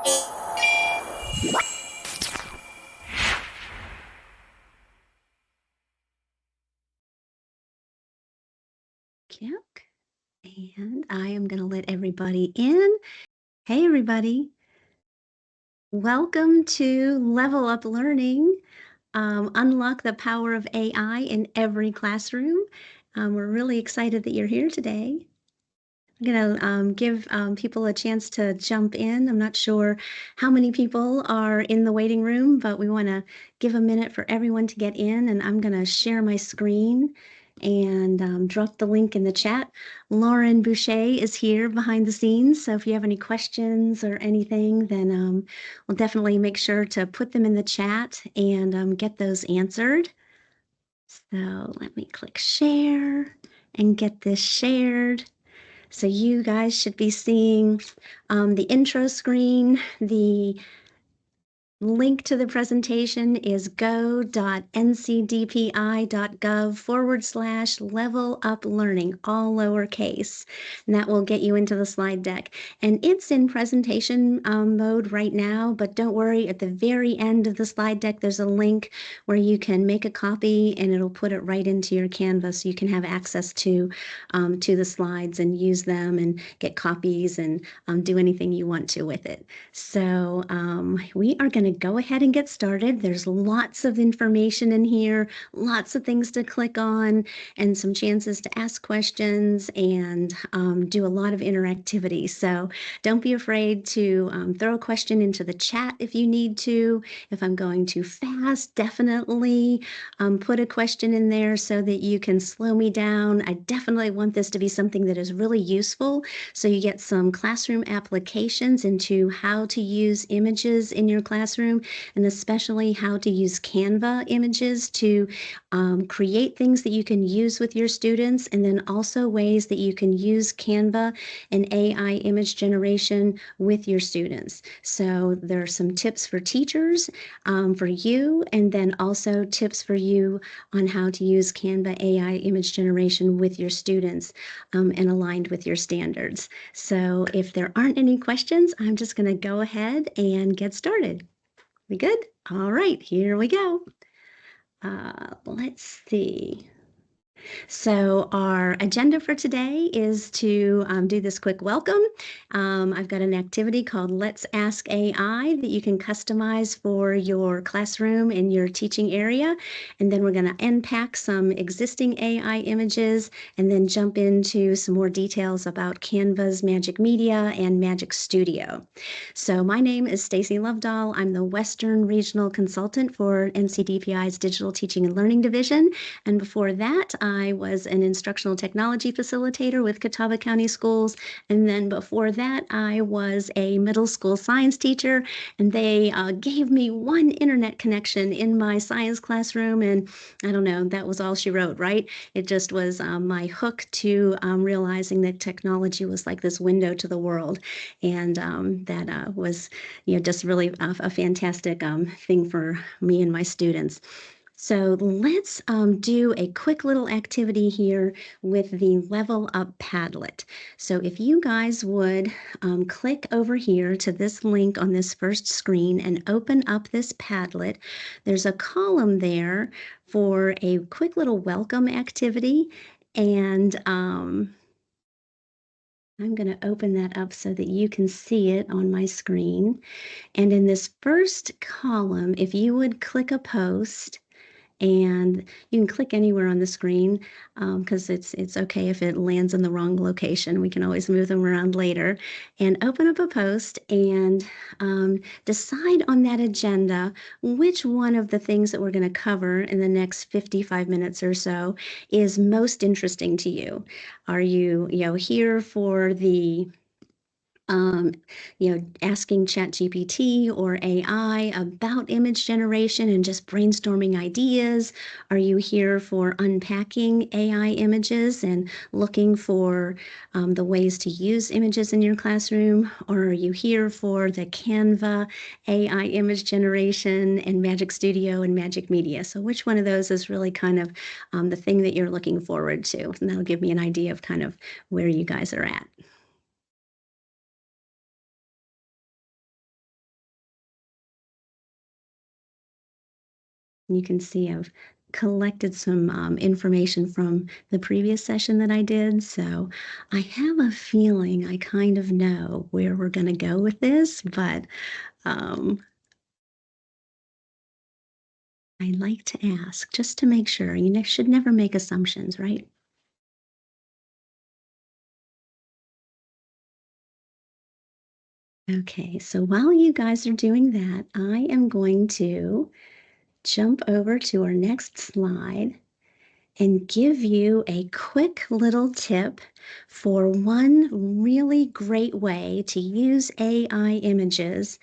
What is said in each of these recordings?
Yep. And I am going to let everybody in. Hey, everybody. Welcome to Level Up Learning. Unlock the power of AI in every classroom. We're really excited that you're here today. I'm going to give people a chance to jump in. I'm not sure how many people are in the waiting room, but we want to give a minute for everyone to get in, and I'm going to share my screen and drop the link in the chat. Lauren Boucher is here behind the scenes, so if you have any questions or anything, then we'll definitely make sure to put them in the chat and get those answered. So let me click share and get this shared. So you guys should be seeing the intro screen. The link to the presentation is go.ncdpi.gov/level up learning, all lowercase. And that will get you into the slide deck. And it's in presentation mode right now, but don't worry, at the very end of the slide deck, there's a link where you can make a copy and it'll put it right into your Canvas so you can have access to the slides and use them and get copies and do anything you want to with it. So we are going to go ahead and get started. There's lots of information in here, lots of things to click on, and some chances to ask questions and do a lot of interactivity. So don't be afraid to throw a question into the chat if you need to. If I'm going too fast, definitely put a question in there so that you can slow me down. I definitely want this to be something that is really useful, so you get some classroom applications into how to use images in your classroom, and especially how to use Canva images to create things that you can use with your students, and then also ways that you can use Canva and AI image generation with your students. So there are some tips for teachers, for you, and then also tips for you on how to use Canva AI image generation with your students and aligned with your standards. So if there aren't any questions, I'm just going to go ahead and get started. We good? All right, here we go. Let's see. So our agenda for today is to do this quick welcome. I've got an activity called Let's Ask AI that you can customize for your classroom in your teaching area. And then we're going to unpack some existing AI images and then jump into some more details about Canva's Magic Media and Magic Studio. So my name is Stacy Lovedahl. I'm the Western Regional Consultant for NCDPI's Digital Teaching and Learning Division. And before that, I was an instructional technology facilitator with Catawba County Schools. And then before that, I was a middle school science teacher. And they gave me one internet connection in my science classroom. And I don't know, that was all she wrote, right? It just was my hook to realizing that technology was like this window to the world. And that was, just really a fantastic thing for me and my students. So let's do a quick little activity here with the Level Up Padlet. So if you guys would click over here to this link on this first screen and open up this Padlet, there's a column there for a quick little welcome activity. And I'm going to open that up so that you can see it on my screen. And in this first column, if you would click a post, and you can click anywhere on the screen because it's okay if it lands in the wrong location. We can always move them around later. And open up a post and decide on that agenda which one of the things that we're going to cover in the next 55 minutes or so is most interesting to you. Are you here for the asking ChatGPT or AI about image generation and just brainstorming ideas? Are you here for unpacking AI images and looking for the ways to use images in your classroom? Or are you here for the Canva AI image generation and Magic Studio and Magic Media? So which one of those is really kind of the thing that you're looking forward to? And that'll give me an idea of kind of where you guys are at. You can see I've collected some information from the previous session that I did, so I have a feeling I kind of know where we're going to go with this, but um, I like to ask just to make sure. Should never make assumptions, right? Okay, so while you guys are doing that, I am going to jump over to our next slide and give you a quick little tip for one really great way to use AI images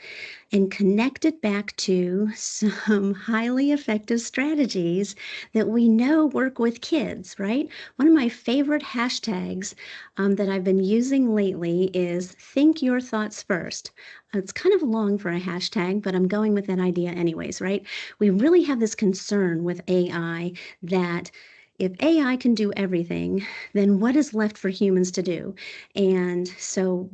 and connect it back to some highly effective strategies that we know work with kids, right? One of my favorite hashtags that I've been using lately is think your thoughts first. It's kind of long for a hashtag, but I'm going with that idea anyways, right? We really have this concern with AI that if AI can do everything, then what is left for humans to do? And so,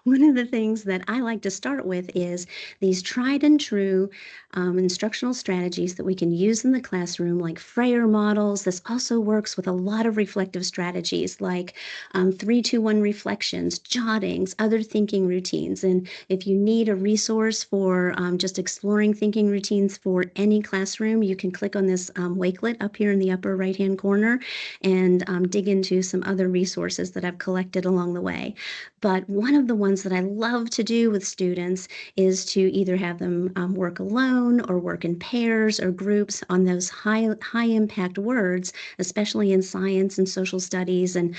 one of the things that I like to start with is these tried and true instructional strategies that we can use in the classroom, like Freyer models. This also works with a lot of reflective strategies like 3-2-1 reflections, jottings, other thinking routines. And if you need a resource for just exploring thinking routines for any classroom, you can click on this wakelet up here in the upper right-hand corner and dig into some other resources that I've collected along the way. But one of the ones that I love to do with students is to either have them work alone or work in pairs or groups on those high impact words, especially in science and social studies and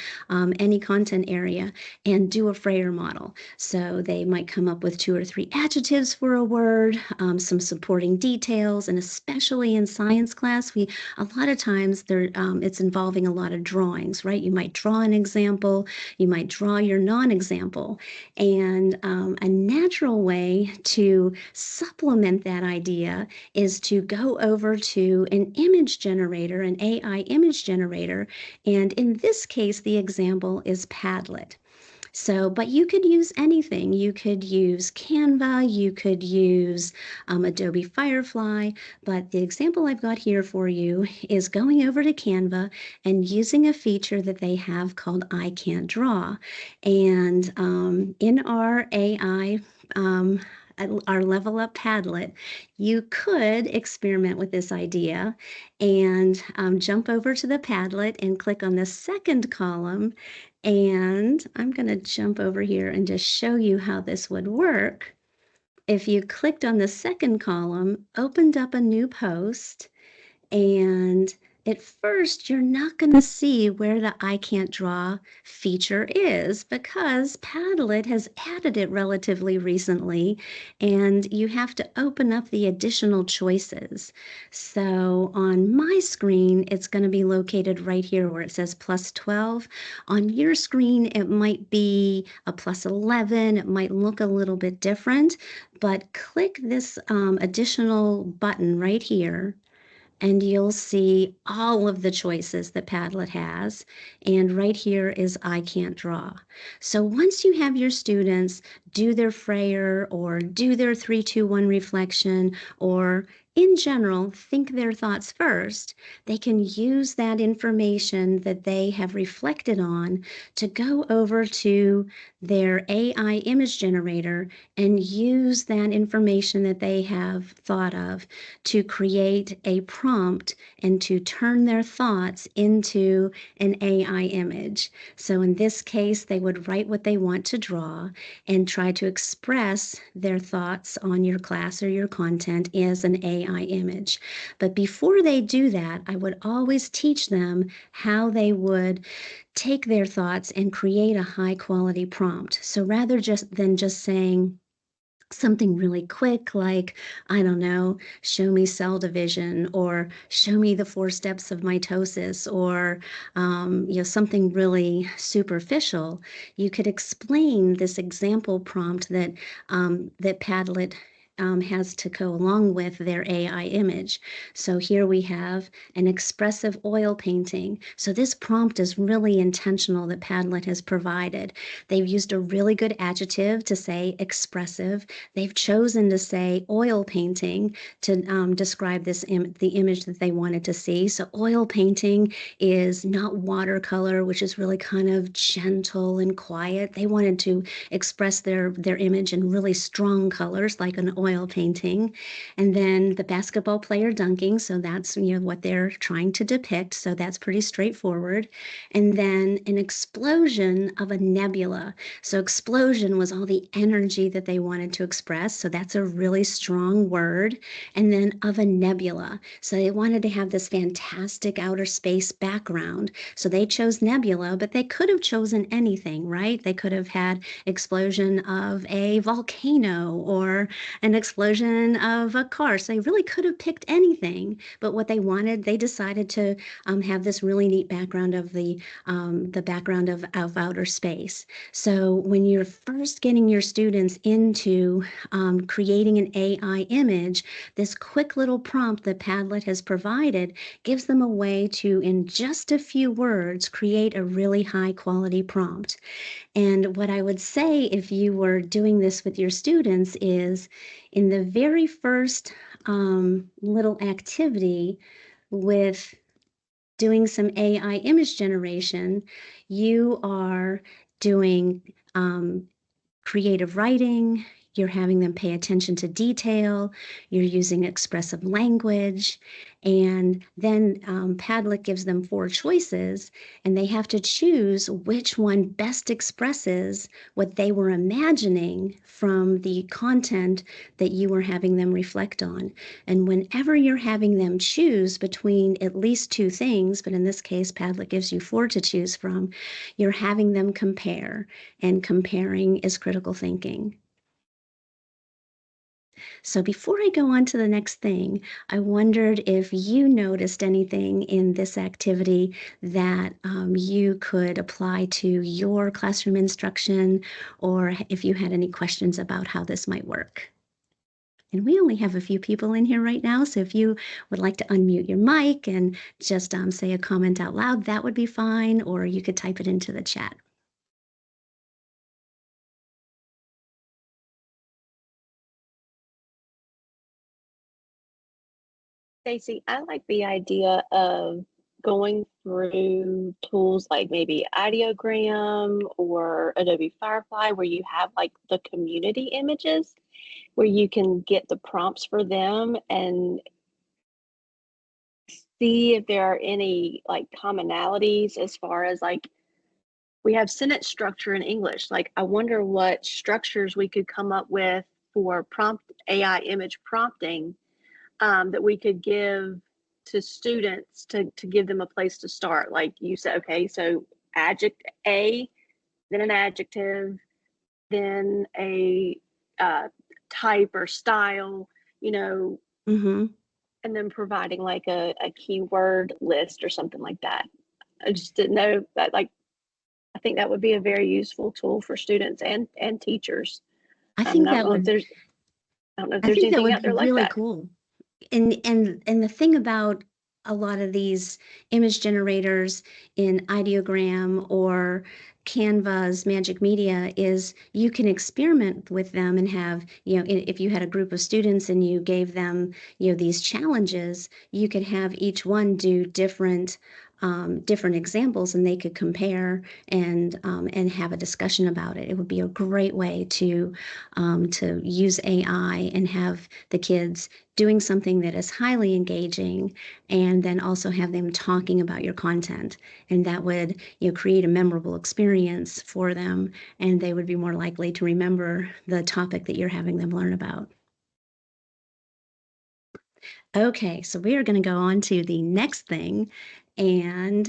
any content area, and do a Freyer model. So they might come up with 2 or 3 adjectives for a word, some supporting details, and especially in science class, a lot of times it's involving a lot of drawings, right? You might draw an example, you might draw your non-example, and a natural way to supplement that idea is to go over to an image generator, an AI image generator, and in this case, the example is Padlet. So, but you could use anything. You could use Canva, you could use Adobe Firefly, but the example I've got here for you is going over to Canva and using a feature that they have called I Can't Draw. And in our AI, our Level Up Padlet, you could experiment with this idea and jump over to the Padlet and click on the second column, and I'm going to jump over here and just show you how this would work. If you clicked on the second column, opened up a new post, and at first, you're not going to see where the I Can't Draw feature is because Padlet has added it relatively recently, and you have to open up the additional choices. So on my screen, it's going to be located right here where it says plus 12. On your screen, it might be a plus 11. It might look a little bit different, but click this additional button right here and you'll see all of the choices that Padlet has. And right here is I Can't Draw. So once you have your students do their Freyer or do their 3-2-1 reflection, or in general, think their thoughts first, they can use that information that they have reflected on to go over to their AI image generator and use that information that they have thought of to create a prompt and to turn their thoughts into an AI image. So in this case, they would write what they want to draw and try to express their thoughts on your class or your content as an AI image. But before they do that, I would always teach them how they would take their thoughts and create a high quality prompt. So rather than just saying, something really quick like, I don't know, show me cell division or show me the 4 steps of mitosis or something really superficial, you could explain this example prompt that Padlet has to go along with their AI image. So here we have an expressive oil painting. So this prompt is really intentional that Padlet has provided. They've used a really good adjective to say expressive. They've chosen to say oil painting to describe the image that they wanted to see. So oil painting is not watercolor, which is really kind of gentle and quiet. They wanted to express their image in really strong colors, like an oil painting. And then the basketball player dunking, so that's what they're trying to depict. So that's pretty straightforward. And then an explosion of a nebula. So explosion was all the energy that they wanted to express. So that's a really strong word. And then of a nebula. So they wanted to have this fantastic outer space background. So they chose nebula, but they could have chosen anything, right? They could have had explosion of a volcano or an explosion of a car. So they really could have picked anything, but what they wanted, they decided to have this really neat background of the background of outer space. So when you're first getting your students into creating an AI image, this quick little prompt that Padlet has provided gives them a way to, in just a few words, create a really high quality prompt. And what I would say if you were doing this with your students is in the very first little activity with doing some AI image generation, you are doing creative writing, you're having them pay attention to detail, you're using expressive language, and then Padlet gives them 4 choices, and they have to choose which one best expresses what they were imagining from the content that you were having them reflect on. And whenever you're having them choose between at least 2 things, but in this case, Padlet gives you 4 to choose from, you're having them compare, and comparing is critical thinking. So before I go on to the next thing, I wondered if you noticed anything in this activity that you could apply to your classroom instruction, or if you had any questions about how this might work. And we only have a few people in here right now, so if you would like to unmute your mic and just say a comment out loud, that would be fine, or you could type it into the chat. Stacey, I like the idea of going through tools like maybe Ideogram or Adobe Firefly, where you have like the community images, where you can get the prompts for them and see if there are any like commonalities as far as like we have sentence structure in English. Like, I wonder what structures we could come up with for prompt AI image prompting that we could give to students to give them a place to start. Like you said, okay, so adjective A, then an adjective, then a type or style, Mm-hmm. and then providing like a keyword list or something like that. I just didn't know that, like, I think that would be a very useful tool for students and teachers. I I think don't that know if would there's, I don't know if I there's think that anything would out be there like really that. cool. And the thing about a lot of these image generators in Ideogram or Canva's Magic Media is you can experiment with them and have, if you had a group of students and you gave them, these challenges, you could have each one do different examples, and they could compare and have a discussion about it. It would be a great way to use AI and have the kids doing something that is highly engaging, and then also have them talking about your content, and that would create a memorable experience for them, and they would be more likely to remember the topic that you're having them learn about. Okay, so we are going to go on to the next thing, And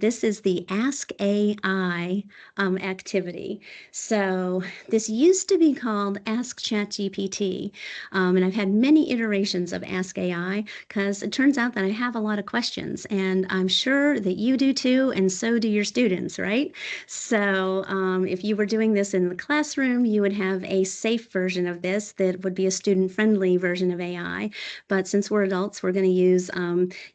this is the Ask AI activity. So this used to be called Ask ChatGPT, and I've had many iterations of Ask AI because it turns out that I have a lot of questions, and I'm sure that you do too, and so do your students, right? So if you were doing this in the classroom, you would have a safe version of this that would be a student-friendly version of AI. But since we're adults, we're going to use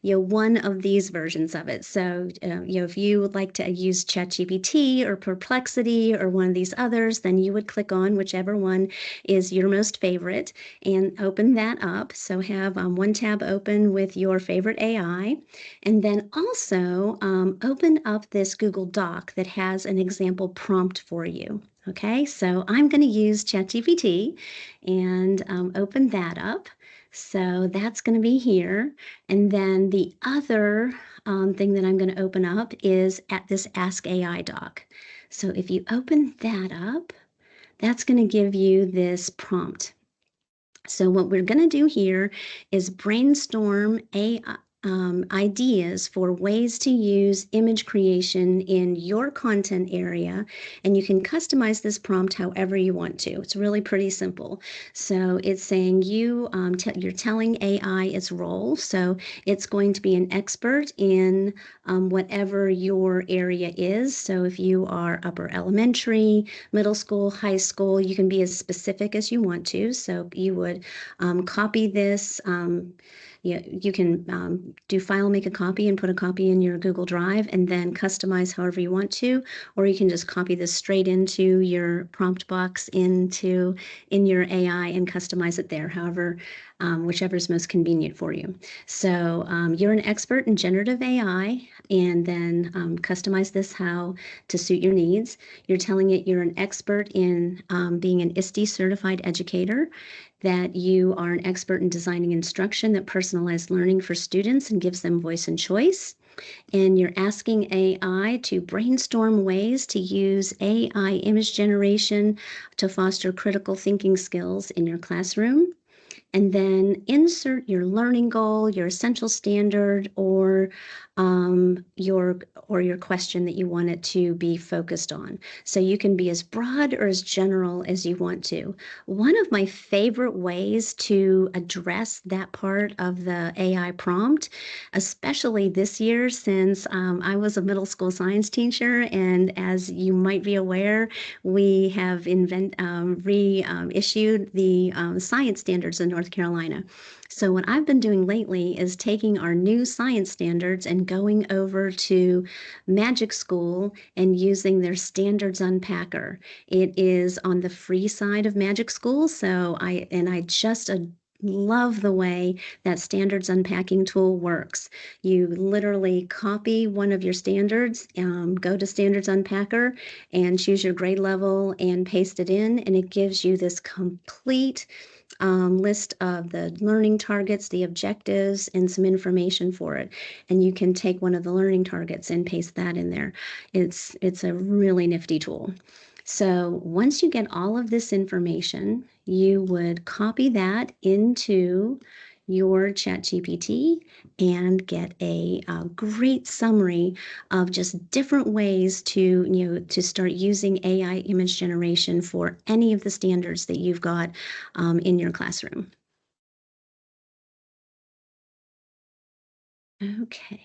one of these versions of it. So if you would like to use ChatGPT or Perplexity or one of these others, then you would click on whichever one is your most favorite and open that up. So have one tab open with your favorite AI, and then also open up this Google Doc that has an example prompt for you. Okay, so I'm going to use ChatGPT and open that up. So that's going to be here. And then the other thing that I'm going to open up is at this Ask AI doc. So if you open that up, that's going to give you this prompt. So what we're going to do here is brainstorm ideas for ways to use image creation in your content area, and you can customize this prompt however you want to. It's really pretty simple. So it's saying you're telling AI its role, so it's going to be an expert in whatever your area is. So if you are upper elementary, middle school, high school, you can be as specific as you want to. So you would copy this. You can do file, make a copy, and put a copy in your Google Drive, and then customize however you want to, or you can just copy this straight into your prompt box in your AI and customize it there, however, whichever is most convenient for you. So you're an expert in generative AI, and then customize this how to suit your needs. You're telling it you're an expert in being an ISTE certified educator, that you are an expert in designing instruction that personalized learning for students and gives them voice and choice. And you're asking AI to brainstorm ways to use AI image generation to foster critical thinking skills in your classroom. And then insert your learning goal, your essential standard, or your question that you want it to be focused on. So you can be as broad or as general as you want to. One of my favorite ways to address that part of the AI prompt, especially this year since I was a middle school science teacher, and as you might be aware, we have reissued the science standards in North Carolina. So what I've been doing lately is taking our new science standards and going over to Magic School and using their standards unpacker. It is on the free side of Magic School, so I just love the way that standards unpacking tool works. You literally copy one of your standards, go to standards unpacker and choose your grade level and paste it in, and it gives you this complete list of the learning targets, the objectives, and some information for it. And you can take one of the learning targets and paste that in there. It's a really nifty tool. So once you get all of this information, you would copy that into your ChatGPT and get a great summary of just different ways to start using AI image generation for any of the standards that you've got in your classroom. Okay.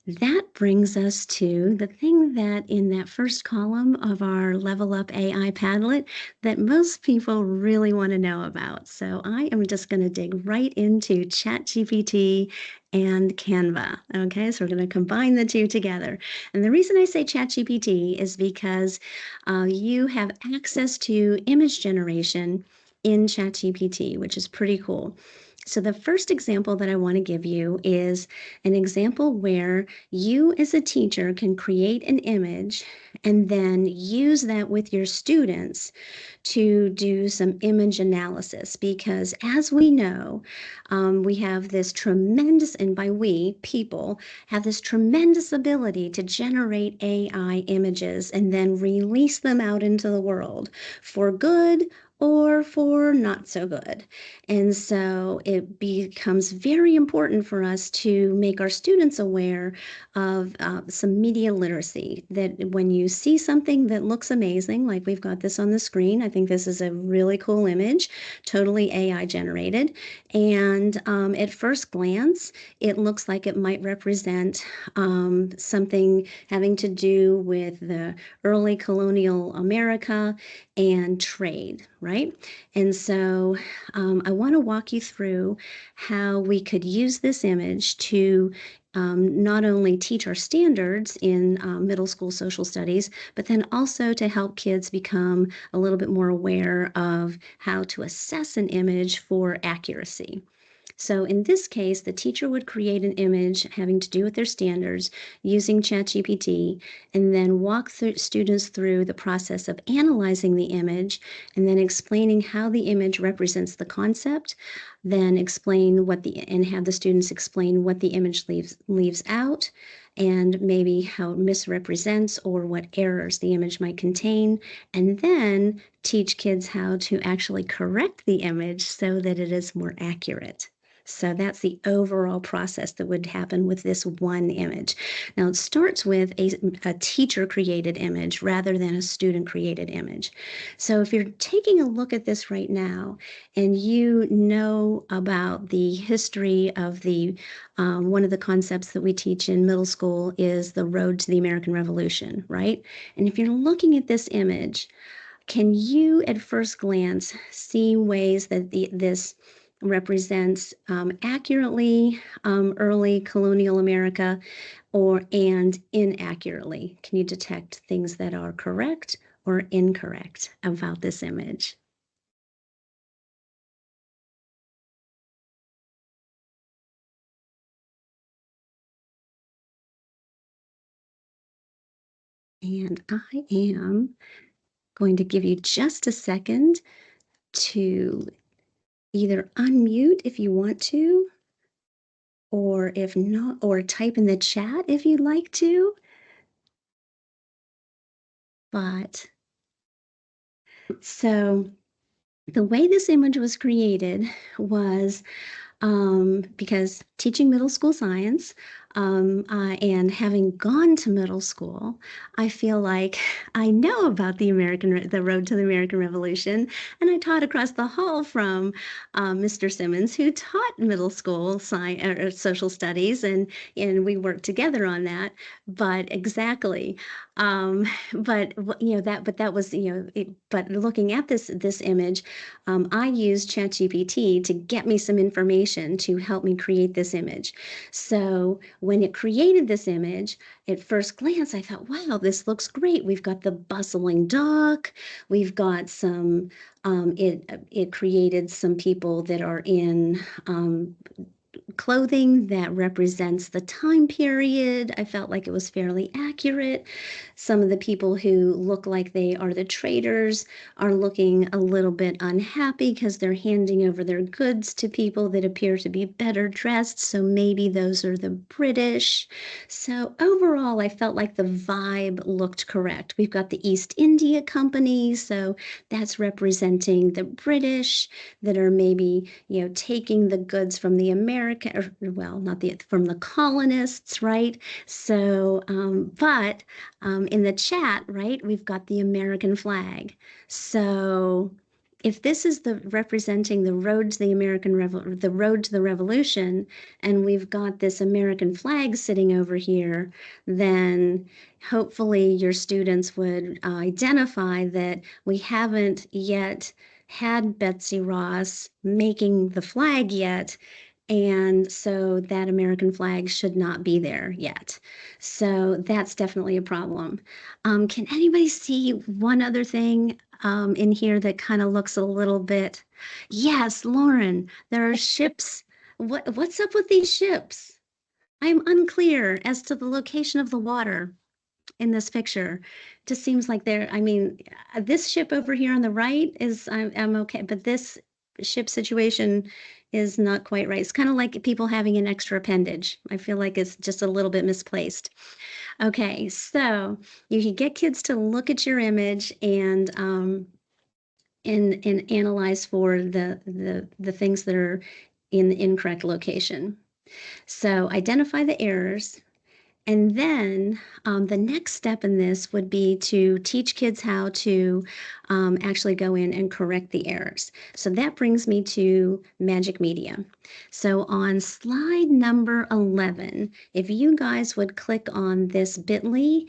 That brings us to the thing that in that first column of our Level Up AI Padlet that most people really want to know about. So I am just going to dig right into ChatGPT and Canva. Okay, so we're going to combine the two together. And the reason I say ChatGPT is because you have access to image generation in ChatGPT, which is pretty cool. So the first example that I want to give you is an example where you as a teacher can create an image and then use that with your students to do some image analysis, because as we know, we have this tremendous, and by we, people, have this tremendous ability to generate AI images and then release them out into the world for good or for not so good. And so it becomes very important for us to make our students aware of some media literacy. That when you see something that looks amazing, like we've got this on the screen, I think this is a really cool image, totally AI generated. And at first glance, it looks like it might represent something having to do with the early colonial America and trade, right? And so I want to walk you through how we could use this image to not only teach our standards in middle school social studies, but then also to help kids become a little bit more aware of how to assess an image for accuracy. So in this case, the teacher would create an image having to do with their standards using ChatGPT, and then walk students through the process of analyzing the image and then explaining how the image represents the concept, then explain and have the students explain what the image leaves out, and maybe how it misrepresents or what errors the image might contain, and then teach kids how to actually correct the image so that it is more accurate. So that's the overall process that would happen with this one image. Now it starts with a teacher created image rather than a student created image. So if you're taking a look at this right now and you know about the history of one of the concepts that we teach in middle school is the road to the American Revolution, right? And if you're looking at this image, can you at first glance see ways that this represents accurately early colonial America and inaccurately? Can you detect things that are correct or incorrect about this image? And I am going to give you just a second to either unmute if you want to, or if not, or type in the chat if you'd like to. But so the way this image was created was because teaching middle school science and having gone to middle school, I feel like I know about the road to the American Revolution, and I taught across the hall from Mr. Simmons, who taught middle school science or social studies, and we worked together on that. But exactly, um, but that was but looking at this image. I used ChatGPT to get me some information to help me create this image. So when it created this image, at first glance, I thought, wow, this looks great. We've got the bustling dock. We've got it created some people that are in clothing that represents the time period. I felt like it was fairly accurate. Some of the people who look like they are the traders are looking a little bit unhappy because they're handing over their goods to people that appear to be better dressed. So maybe those are the British. So overall, I felt like the vibe looked correct. We've got the East India Company, so that's representing the British that are maybe, taking the goods from the American, or well, not from the colonists, right? So, but in the chat, right, we've got the American flag. So if this is the representing the road to the road to the revolution, and we've got this American flag sitting over here, then hopefully your students would identify that we haven't yet had Betsy Ross making the flag yet. And so that American flag should not be there yet. So that's definitely a problem. Can anybody see one other thing in here that kind of looks a little bit? Yes, Lauren, there are ships. What's up with these ships? I'm unclear as to the location of the water in this picture. Just seems like I mean, this ship over here on the right I'm okay, but this ship situation is not quite right. It's kind of like people having an extra appendage. I feel like it's just a little bit misplaced. Okay, so you can get kids to look at your image and and analyze for the things that are in the incorrect location. So identify the errors, and then the next step in this would be to teach kids how to actually go in and correct the errors. So that brings me to Magic Media. So on slide number 11, if you guys would click on this bit.ly,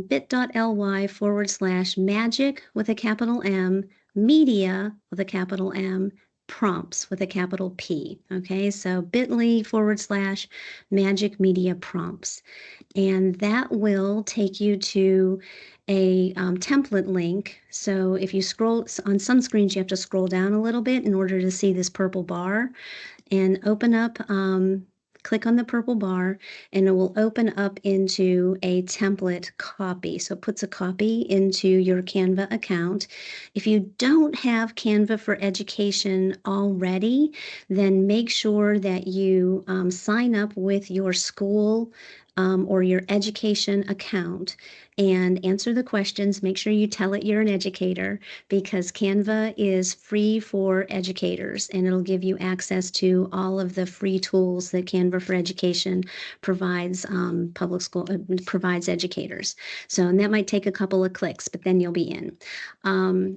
bit.ly/magic with a capital M, media with a capital M, prompts with a capital P. Okay, so bit.ly/magic media prompts. And that will take you to a template link. So if you scroll on some screens, you have to scroll down a little bit in order to see this purple bar and open up, click on the purple bar, and it will open up into a template copy. So it puts a copy into your Canva account. If you don't have Canva for Education already, then make sure that you sign up with your school or your education account and answer the questions. Make sure you tell it you're an educator, because Canva is free for educators, and it'll give you access to all of the free tools that Canva for Education provides public school provides educators. So, and that might take a couple of clicks, but then you'll be in.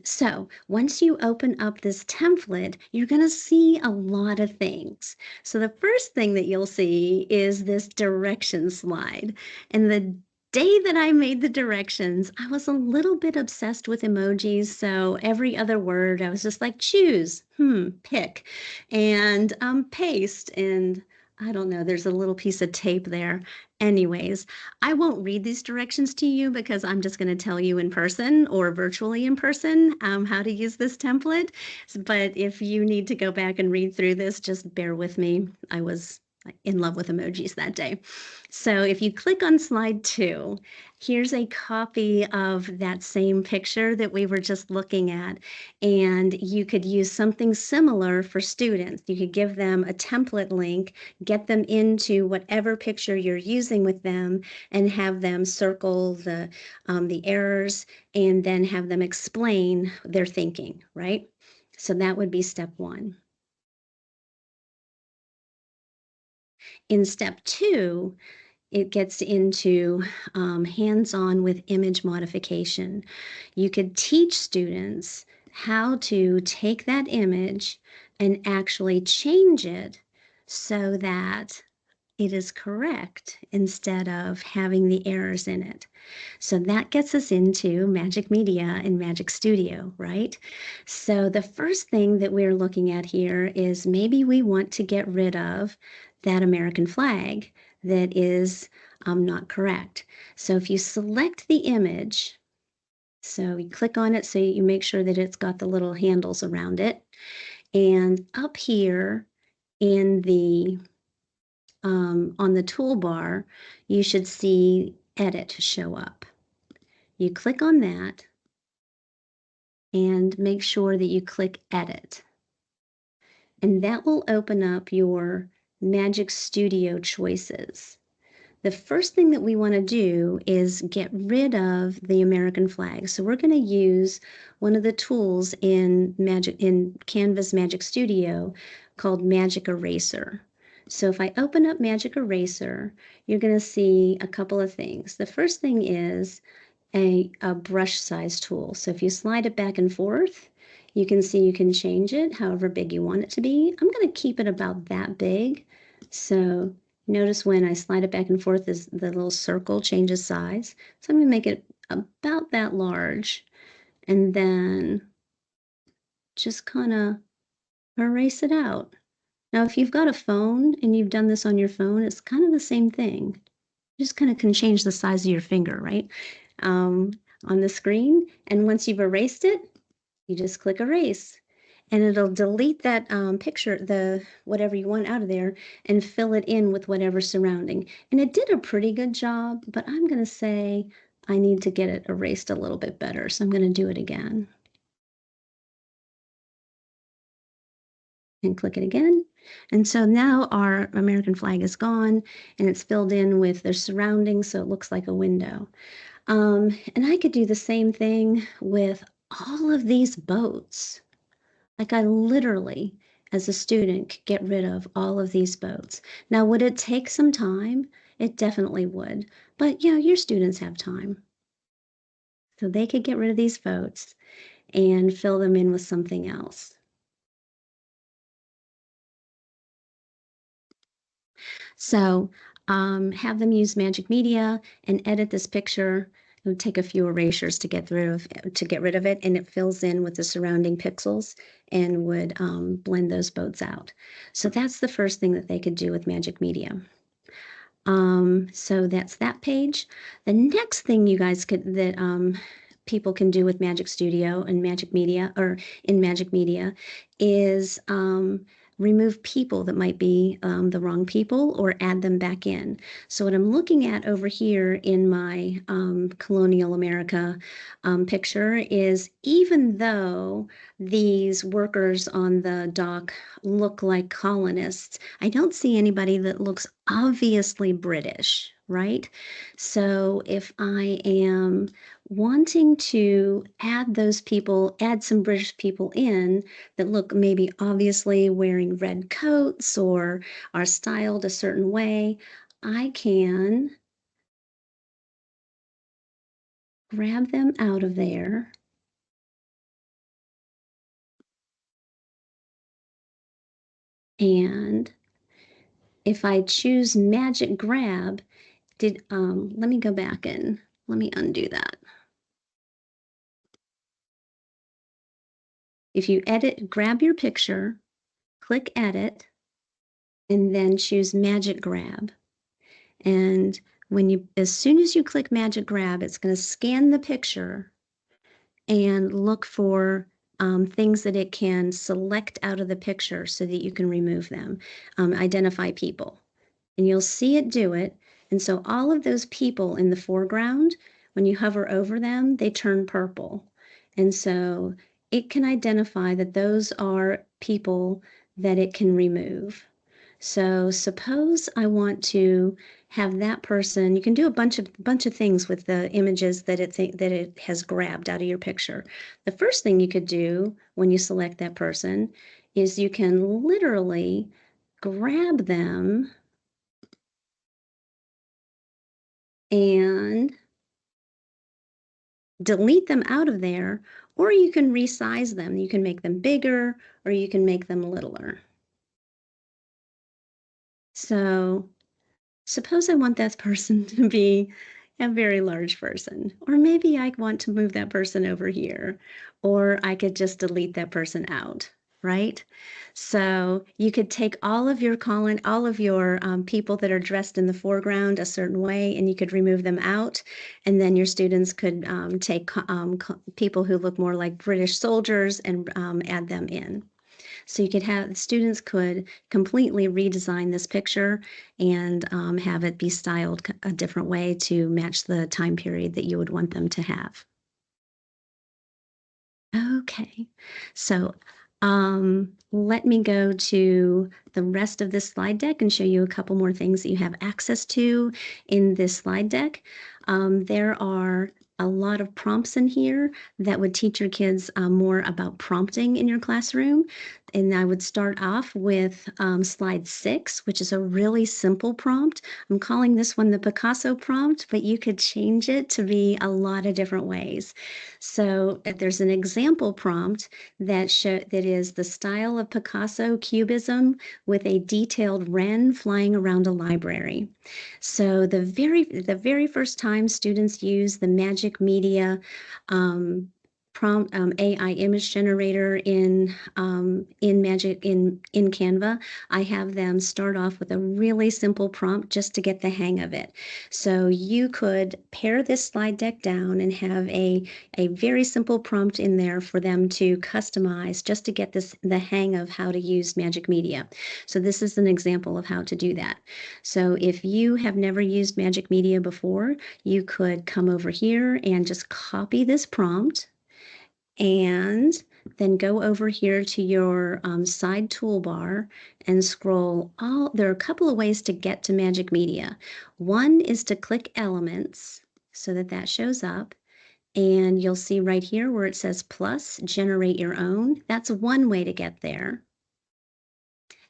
So once you open up this template, you're going to see a lot of things. So the first thing that you'll see is this direction slide. And the day that I made the directions, I was a little bit obsessed with emojis. So every other word, I was just like, choose, pick, and paste. And I don't know, there's a little piece of tape there. Anyways, I won't read these directions to you because I'm just going to tell you in person or virtually in person how to use this template. But if you need to go back and read through this, just bear with me. I was in love with emojis that day. So if you click on slide 2, here's a copy of that same picture that we were just looking at. And you could use something similar for students. You could give them a template link, get them into whatever picture you're using with them, and have them circle the errors, and then have them explain their thinking, right? So that would be step 1. In step 2, it gets into hands-on with image modification. You could teach students how to take that image and actually change it so that it is correct instead of having the errors in it. So that gets us into Magic Media and Magic Studio, right? So the first thing that we're looking at here is maybe we want to get rid of that American flag that is not correct. So if you select the image, so you click on it so you make sure that it's got the little handles around it. And up here in the on the toolbar, you should see Edit show up. You click on that and make sure that you click Edit. And that will open up your Magic Studio choices. The first thing that we want to do is get rid of the American flag. So we're going to use one of the tools in Canva's Magic Studio called Magic Eraser. So if I open up Magic Eraser, you're going to see a couple of things. The first thing is a brush size tool. So if you slide it back and forth, you can see you can change it however big you want it to be. I'm going to keep it about that big. So notice when I slide it back and forth, the little circle changes size. So I'm going to make it about that large, and then just kind of erase it out. Now, if you've got a phone and you've done this on your phone, it's kind of the same thing. You just kind of can change the size of your finger, right? On the screen. And once you've erased it, you just click erase. And it'll delete that picture, the whatever you want out of there, and fill it in with whatever's surrounding. And it did a pretty good job, but I'm going to say I need to get it erased a little bit better. So I'm going to do it again. And click it again. And so now our American flag is gone, and it's filled in with the surroundings, so it looks like a window. And I could do the same thing with all of these boats. Like I literally, as a student, could get rid of all of these boats. Now, would it take some time? It definitely would. But your students have time. So they could get rid of these boats and fill them in with something else. So have them use Magic Media and edit this picture. It would take a few erasures to get rid of it, and it fills in with the surrounding pixels and would blend those boats out. So that's the first thing that they could do with Magic Media. So that's that page. The next thing you guys could that people can do with Magic Studio and Magic Media or in Magic Media is remove people that might be the wrong people or add them back in. So what I'm looking at over here in my colonial America picture is, even though these workers on the dock look like colonists, I don't see anybody that looks obviously British, right? So if I am wanting to add those people, add some British people in that look maybe obviously wearing red coats or are styled a certain way, I can grab them out of there. And if I choose Magic Grab, let me go back and let me undo that. If you grab your picture, click Edit, and then choose Magic Grab. And as soon as you click Magic Grab, it's going to scan the picture and look for things that it can select out of the picture so that you can remove them, identify people. And you'll see it do it. And so all of those people in the foreground, when you hover over them, they turn purple. And so it can identify that those are people that it can remove. So suppose I want to have that person, you can do a bunch of things with the images that it has grabbed out of your picture. The first thing you could do when you select that person is you can literally grab them and delete them out of there, or you can resize them. You can make them bigger or you can make them littler. So suppose I want that person to be a very large person, or maybe I want to move that person over here, or I could just delete that person out, right? So you could take all of your people that are dressed in the foreground a certain way, and you could remove them out, and then your students could take people who look more like British soldiers and add them in. So you could have students could completely redesign this picture and have it be styled a different way to match the time period that you would want them to have. Okay, so let me go to the rest of this slide deck and show you a couple more things that you have access to in this slide deck. There are a lot of prompts in here that would teach your kids more about prompting in your classroom. And I would start off with slide 6, which is a really simple prompt. I'm calling this one the Picasso prompt, but you could change it to be a lot of different ways. So there's an example prompt that is the style of Picasso cubism with a detailed wren flying around a library. So the very first time students use the Magic Media prompt AI image generator in Magic in Canva, I have them start off with a really simple prompt just to get the hang of it. So you could pare this slide deck down and have a very simple prompt in there for them to customize just to get the hang of how to use Magic Media. So this is an example of how to do that. So if you have never used Magic Media before, you could come over here and just copy this prompt and then go over here to your side toolbar and scroll there are a couple of ways to get to Magic Media. One is to click Elements so that shows up. And you'll see right here where it says plus, generate your own. That's one way to get there.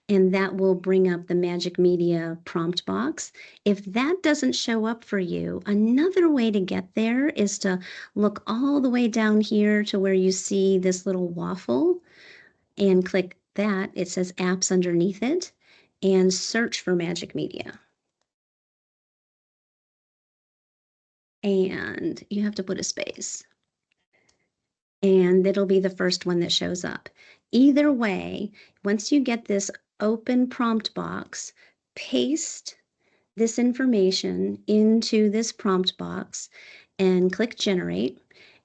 And that will bring up the Magic Media prompt box. If that doesn't show up for you, another way to get there is to look all the way down here to where you see this little waffle and click that. It says apps underneath it and search for Magic Media. And you have to put a space. And it'll be the first one that shows up. Either way, once you get this open prompt box, paste this information into this prompt box and click generate.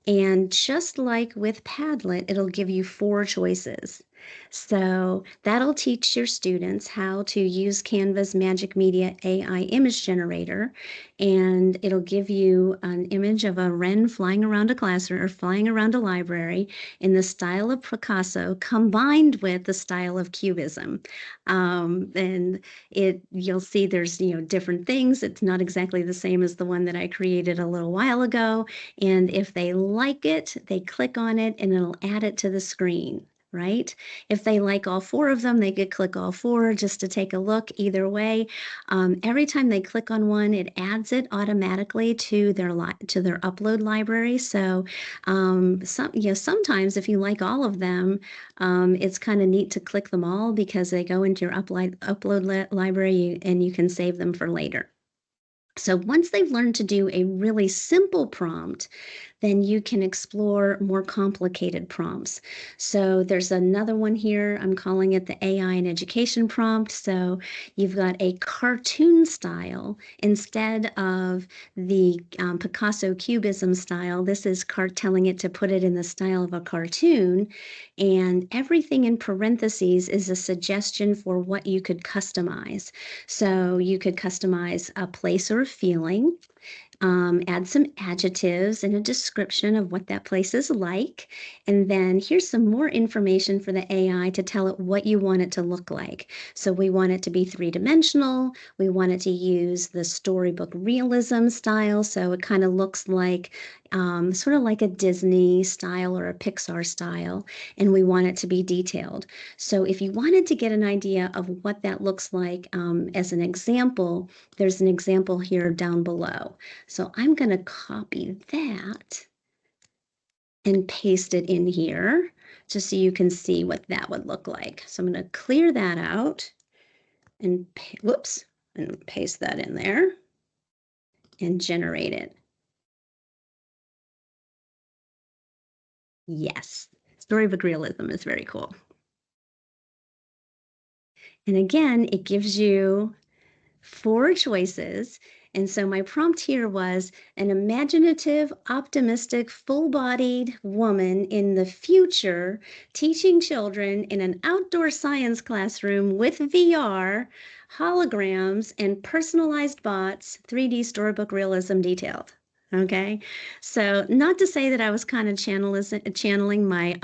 And just like with Padlet, it'll give you 4 choices. So that'll teach your students how to use Canva's Magic Media AI image generator. And it'll give you an image of a wren flying around a classroom or flying around a library in the style of Picasso combined with the style of Cubism. And you'll see there's different things. It's not exactly the same as the one that I created a little while ago. And if they like it, they click on it and it'll add it to the screen, right? If they like all 4 of them, they could click all 4 just to take a look. Either way, every time they click on one, it adds it automatically to their upload library. So sometimes if you like all of them, it's kind of neat to click them all because they go into your upload library and you can save them for later. So once they've learned to do a really simple prompt, then you can explore more complicated prompts. So there's another one here. I'm calling it the AI in Education prompt. So you've got a cartoon style instead of the Picasso Cubism style. This is telling it to put it in the style of a cartoon. And everything in parentheses is a suggestion for what you could customize. So you could customize a place or a feeling. Add some adjectives and a description of what that place is like. And then here's some more information for the AI to tell it what you want it to look like. So we want it to be 3-dimensional. We want it to use the storybook realism style. So it kind of looks like sort of like a Disney style or a Pixar style. And we want it to be detailed. So if you wanted to get an idea of what that looks like as an example, there's an example here down below. So I'm going to copy that and paste it in here just so you can see what that would look like. So I'm going to clear that out and and paste that in there and generate it. Yes, storybook realism is very cool. And again, it gives you 4 choices. And so my prompt here was an imaginative, optimistic, full-bodied woman in the future teaching children in an outdoor science classroom with VR, holograms, and personalized bots, 3D storybook realism detailed. Okay, so not to say that I was kind of channeling my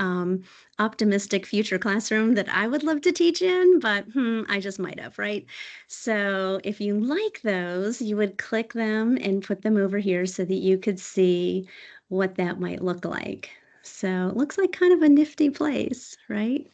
optimistic future classroom that I would love to teach in, but I just might have, right? So if you like those, you would click them and put them over here so that you could see what that might look like. So it looks like kind of a nifty place, right?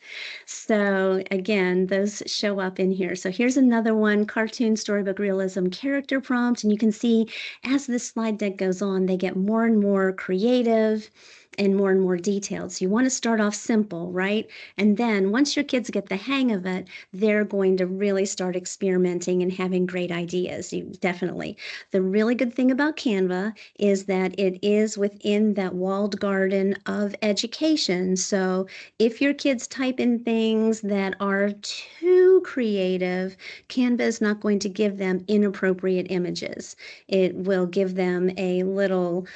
So again, those show up in here. So here's another one, cartoon storybook realism character prompt. And you can see as this slide deck goes on, they get more and more creative and more detailed. So you want to start off simple, right? And then once your kids get the hang of it, they're going to really start experimenting and having great ideas. Definitely. The really good thing about Canva is that it is within that walled garden of education. So if your kids type in things that are too creative, Canva is not going to give them inappropriate images. It will give them a little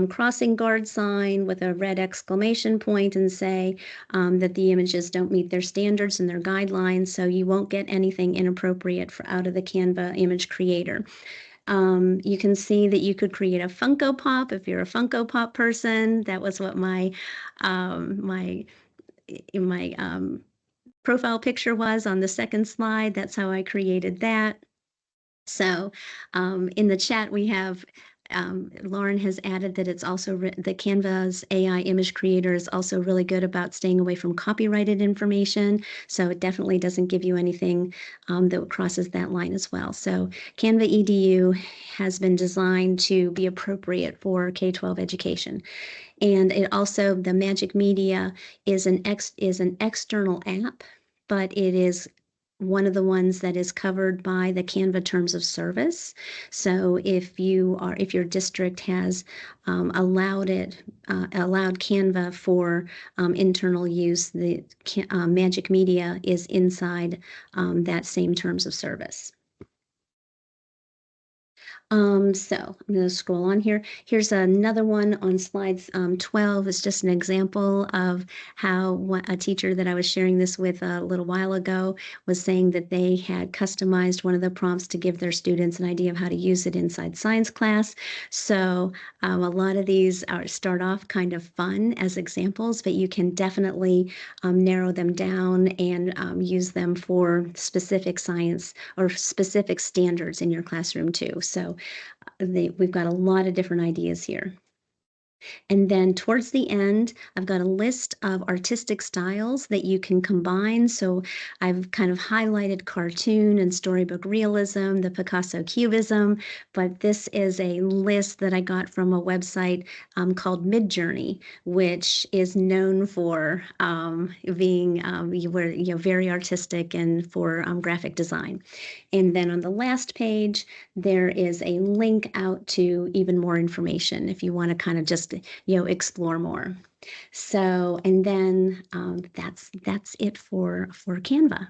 crossing guard sign with a red exclamation point and say that the images don't meet their standards and their guidelines, so you won't get anything inappropriate out of the Canva image creator. You can see that you could create a Funko Pop if you're a Funko Pop person. That was what my profile picture was on the second slide. That's how I created that. So in the chat, we have Lauren has added that it's also the Canva's AI image creator is also really good about staying away from copyrighted information. So it definitely doesn't give you anything that crosses that line as well. So Canva EDU has been designed to be appropriate for K-12 education. And it also, the Magic Media is an external app, but it is one of the ones that is covered by the Canva terms of service. So if your district has allowed Canva for internal use, the Magic Media is inside that same terms of service. So I'm going to scroll on here. Here's another one on slides 12. It's just an example of how a teacher that I was sharing this with a little while ago was saying that they had customized one of the prompts to give their students an idea of how to use it inside science class. So a lot of these start off kind of fun as examples, but you can definitely narrow them down and use them for specific science or specific standards in your classroom too. So we've got a lot of different ideas here. And then towards the end, I've got a list of artistic styles that you can combine. So I've kind of highlighted cartoon and storybook realism, the Picasso cubism, but this is a list that I got from a website called Midjourney, which is known for being very artistic and for graphic design. And then on the last page, there is a link out to even more information if you want to kind of just explore more. So, and then that's it for Canva.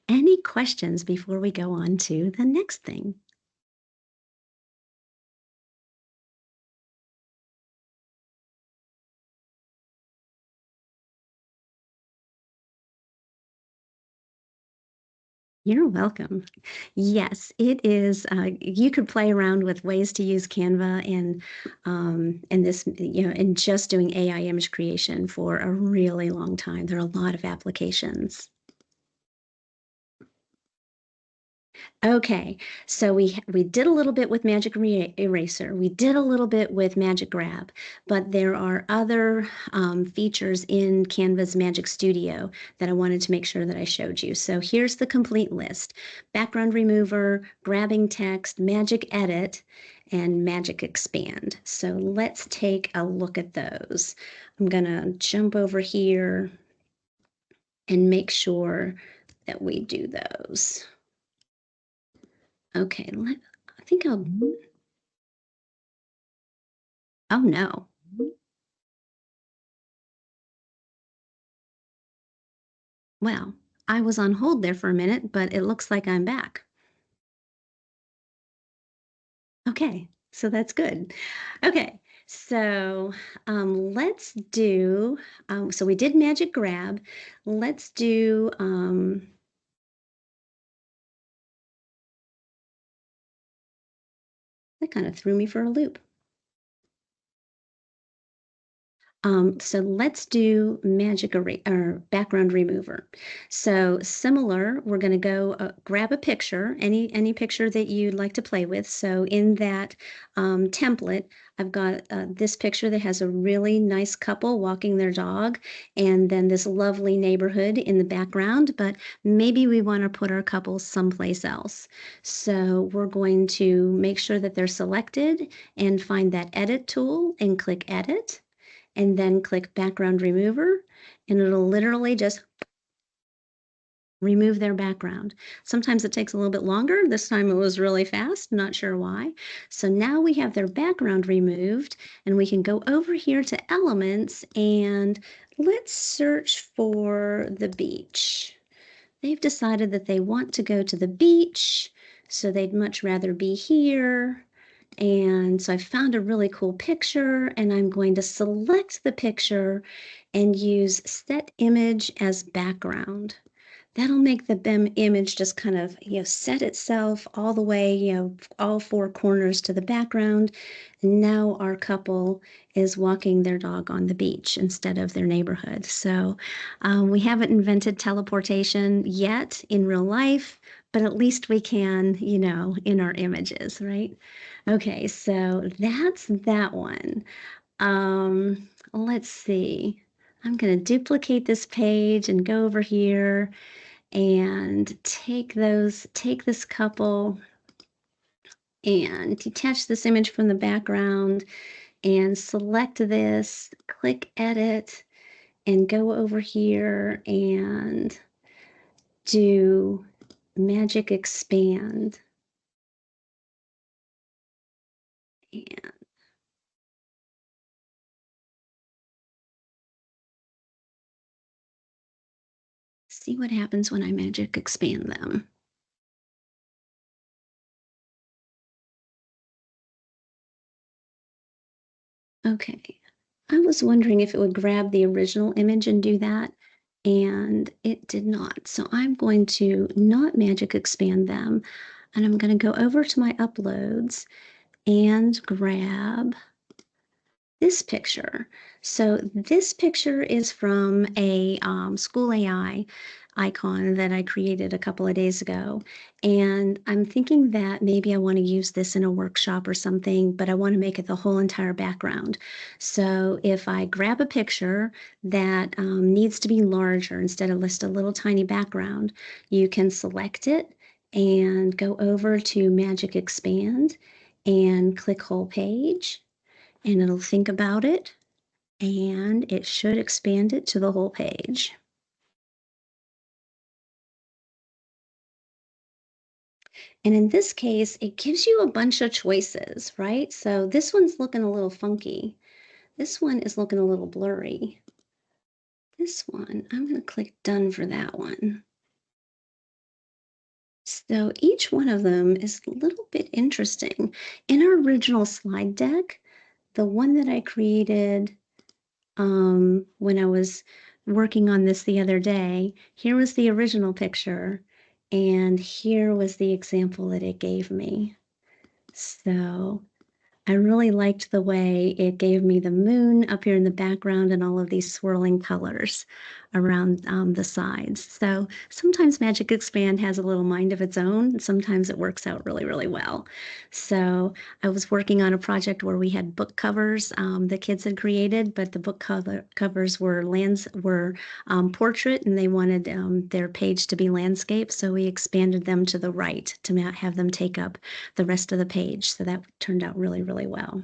Any questions before we go on to the next thing? You're welcome. Yes, it is. You could play around with ways to use Canva and this, and just doing AI image creation for a really long time. There are a lot of applications. Okay, so we did a little bit with Magic Eraser. We did a little bit with Magic Grab, but there are other features in Canva's Magic Studio that I wanted to make sure that I showed you. So here's the complete list: background remover, grabbing text, Magic Edit, and Magic Expand. So let's take a look at those. I'm gonna jump over here and make sure that we do those. Okay, I think I'll. Oh no. Well, I was on hold there for a minute, but it looks like I'm back. Okay, so that's good. Okay, so let's do. So we did Magic Grab. Let's do. That kind of threw me for a loop. So let's do magic or background remover. So similar, we're going to go grab a picture, any picture that you'd like to play with. So in that template, I've got this picture that has a really nice couple walking their dog, and then this lovely neighborhood in the background. But maybe we want to put our couple someplace else. So we're going to make sure that they're selected and find that edit tool and click edit, and then click background remover, and it'll literally just remove their background. Sometimes it takes a little bit longer. This time it was really fast, not sure why. So now we have their background removed, and we can go over here to elements and let's search for the beach. They've decided that they want to go to the beach, so they'd much rather be here. And so I found a really cool picture, and I'm going to select the picture and use set image as background. That'll make the BIM image just kind of, set itself all the way, all four corners to the background. And now our couple is walking their dog on the beach instead of their neighborhood. So we haven't invented teleportation yet in real life, but at least we can, in our images, right? Okay, so that's that one. Let's see. I'm going to duplicate this page and go over here and take this couple and detach this image from the background and select this, click edit, and go over here and do magic expand. And see what happens when I magic expand them. Okay. I was wondering if it would grab the original image and do that, and it did not. So I'm going to not magic expand them, and I'm going to go over to my uploads and grab this picture. So this picture is from a school AI icon that I created a couple of days ago. And I'm thinking that maybe I want to use this in a workshop or something, but I want to make it the whole entire background. So if I grab a picture that needs to be larger instead of just a little tiny background, you can select it and go over to Magic Expand and click whole page, and it'll think about it, and it should expand it to the whole page. And in this case, it gives you a bunch of choices, right? So this one's looking a little funky. This one is looking a little blurry. This one, I'm going to click done for that one. So each one of them is a little bit interesting. In our original slide deck, the one that I created when I was working on this the other day, here was the original picture, and here was the example that it gave me. So I really liked the way it gave me the moon up here in the background and all of these swirling colors around the sides. So sometimes Magic Expand has a little mind of its own. Sometimes it works out really, really well. So I was working on a project where we had book covers the kids had created, but the book covers were portrait, and they wanted their page to be landscape. So we expanded them to the right to have them take up the rest of the page. So that turned out really, really well.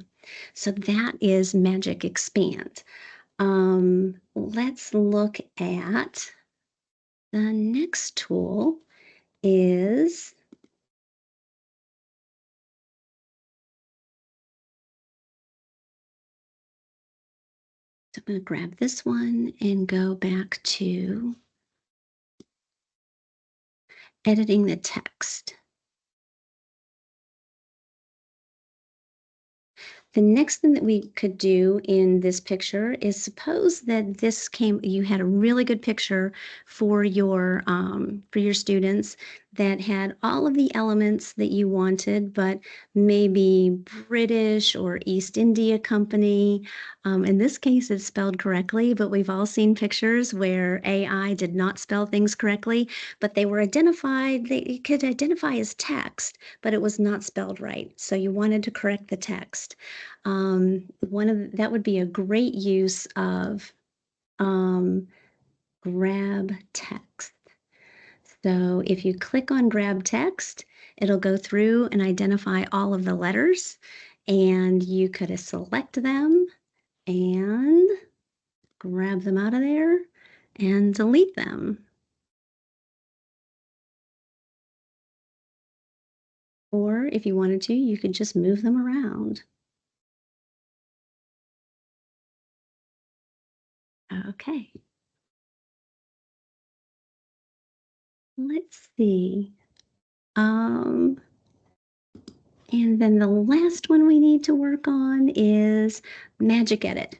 So that is Magic Expand. Let's look at the next tool is so I'm going to grab this one and go back to editing the text. The next thing that we could do in this picture is suppose that you had a really good picture for your students that had all of the elements that you wanted, but maybe British or East India Company. In this case, it's spelled correctly, but we've all seen pictures where AI did not spell things correctly, but they could identify as text, but it was not spelled right. So you wanted to correct the text. That would be a great use of grab text. So if you click on grab text, it'll go through and identify all of the letters, and you could select them and grab them out of there and delete them. Or if you wanted to, you could just move them around. Okay. Let's see. And then the last one we need to work on is Magic Edit.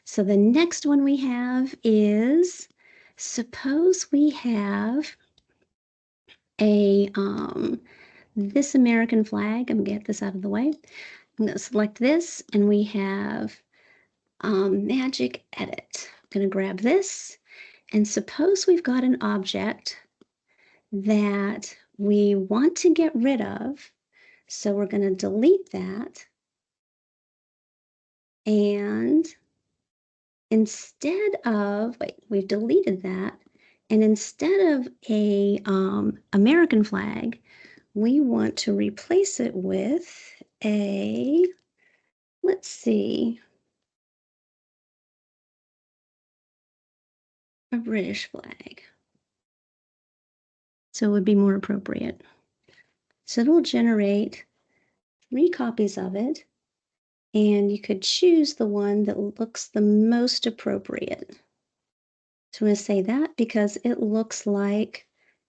So the next one we have is, suppose we have this American flag. I'm gonna get this out of the way. I'm gonna select this, and we have Magic Edit. I'm gonna grab this, and suppose we've got an object that we want to get rid of. So we're going to delete that. And instead of, wait, we've deleted that. And instead of a American flag, we want to replace it with a, let's see, a British flag. So it would be more appropriate. So it'll generate 3 copies of it, and you could choose the one that looks the most appropriate. So I'm going to say that because it looks like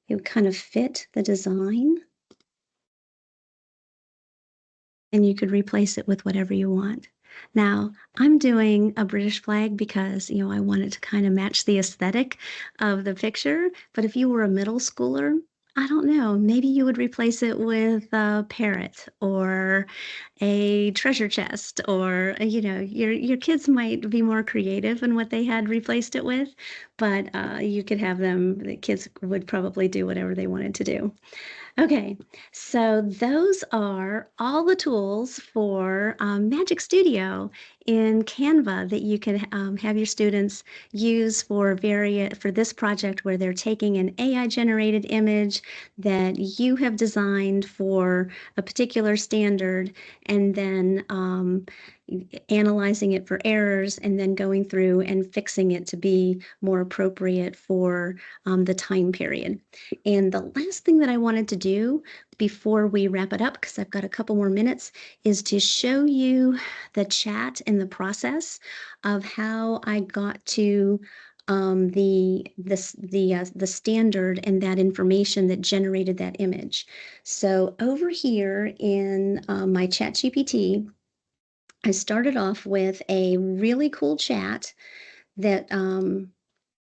it would kind of fit the design. And you could replace it with whatever you want. Now, I'm doing a British flag because, I wanted to kind of match the aesthetic of the picture. But if you were a middle schooler, I don't know, maybe you would replace it with a parrot or a treasure chest, or, your kids might be more creative in what they had replaced it with, but you could have them, the kids would probably do whatever they wanted to do. Okay, so those are all the tools for Magic Studio in Canva that you can have your students use for this project where they're taking an AI generated image that you have designed for a particular standard, and then analyzing it for errors, and then going through and fixing it to be more appropriate for the time period. And the last thing that I wanted to do before we wrap it up, because I've got a couple more minutes, is to show you the chat and the process of how I got to the standard and that information that generated that image. So over here in my chat GPT, I started off with a really cool chat that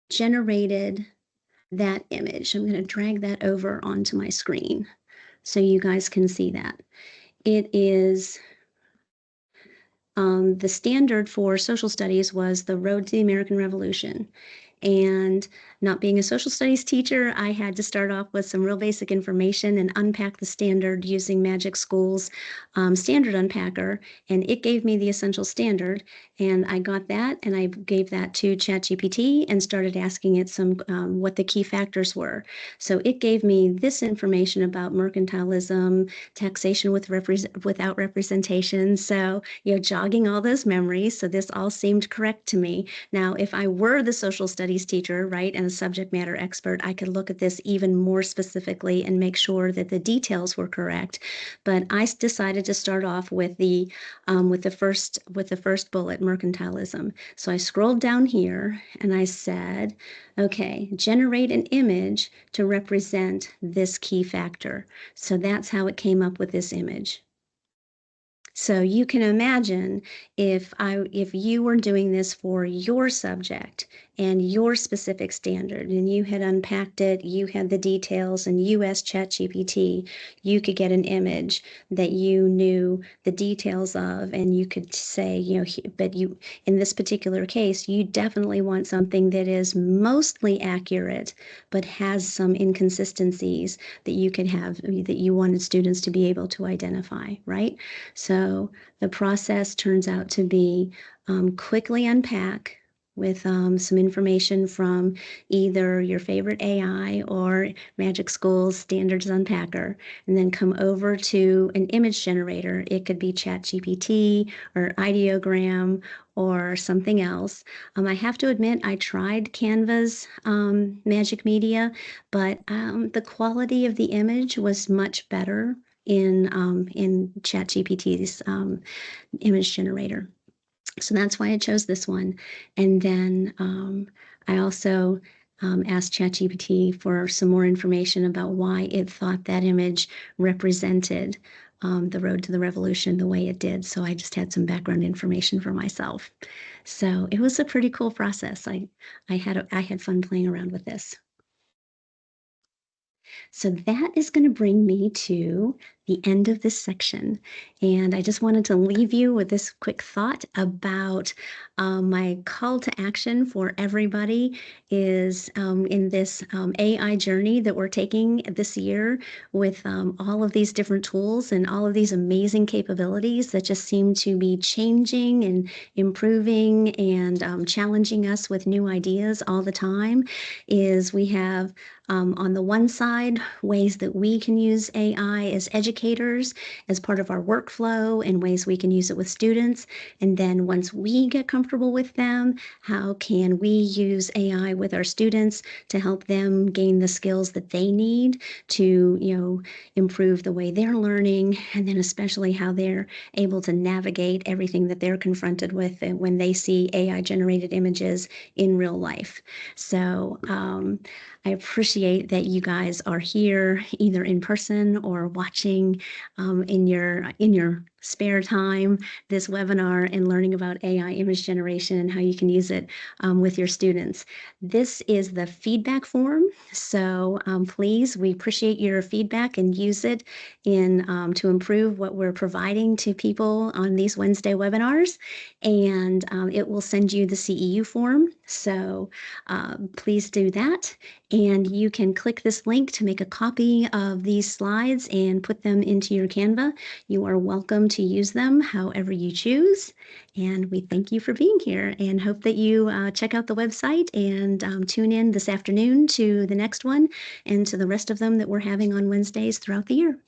generated that image. I'm going to drag that over onto my screen so you guys can see that. It is the standard for social studies was The Road to the American Revolution. And not being a social studies teacher, I had to start off with some real basic information and unpack the standard using Magic School's standard unpacker. And it gave me the essential standard. And I got that and I gave that to ChatGPT and started asking it some what the key factors were. So it gave me this information about mercantilism, taxation without representation. So, jogging all those memories. So this all seemed correct to me. Now, if I were the social studies teacher, right, and a subject matter expert, I could look at this even more specifically and make sure that the details were correct. But I decided to start off with the first bullet, mercantilism. So I scrolled down here and I said, okay, generate an image to represent this key factor. So that's how it came up with this image. So you can imagine if you were doing this for your subject and your specific standard, and you had unpacked it, you had the details, and you asked ChatGPT, you could get an image that you knew the details of, and you could say, but you, in this particular case, you definitely want something that is mostly accurate, but has some inconsistencies that you could have, that you wanted students to be able to identify, right? So the process turns out to be quickly unpack with some information from either your favorite AI or Magic School's Standards Unpacker, and then come over to an image generator. It could be ChatGPT or Ideogram or something else. I have to admit, I tried Canva's Magic Media, but the quality of the image was much better in ChatGPT's image generator. So that's why I chose this one. And then I also asked ChatGPT for some more information about why it thought that image represented the road to the revolution the way it did. So I just had some background information for myself. So it was a pretty cool process. I had fun playing around with this. So that is going to bring me to the end of this section. And I just wanted to leave you with this quick thought about my call to action for everybody is in this AI journey that we're taking this year with all of these different tools and all of these amazing capabilities that just seem to be changing and improving and challenging us with new ideas all the time. Is we have on the one side, ways that we can use AI as educators, as part of our workflow, and ways we can use it with students. And then once we get comfortable with them, how can we use AI with our students to help them gain the skills that they need to, improve the way they're learning, and then especially how they're able to navigate everything that they're confronted with when they see AI generated images in real life. So, I appreciate that you guys are here either in person or watching in your spare time this webinar and learning about AI image generation and how you can use it with your students. This is the feedback form, so please, we appreciate your feedback and use it in to improve what we're providing to people on these Wednesday webinars. And it will send you the CEU form, so please do that. And you can click this link to make a copy of these slides and put them into your Canva. You are welcome to use them however you choose. And we thank you for being here and hope that you check out the website and tune in this afternoon to the next one and to the rest of them that we're having on Wednesdays throughout the year.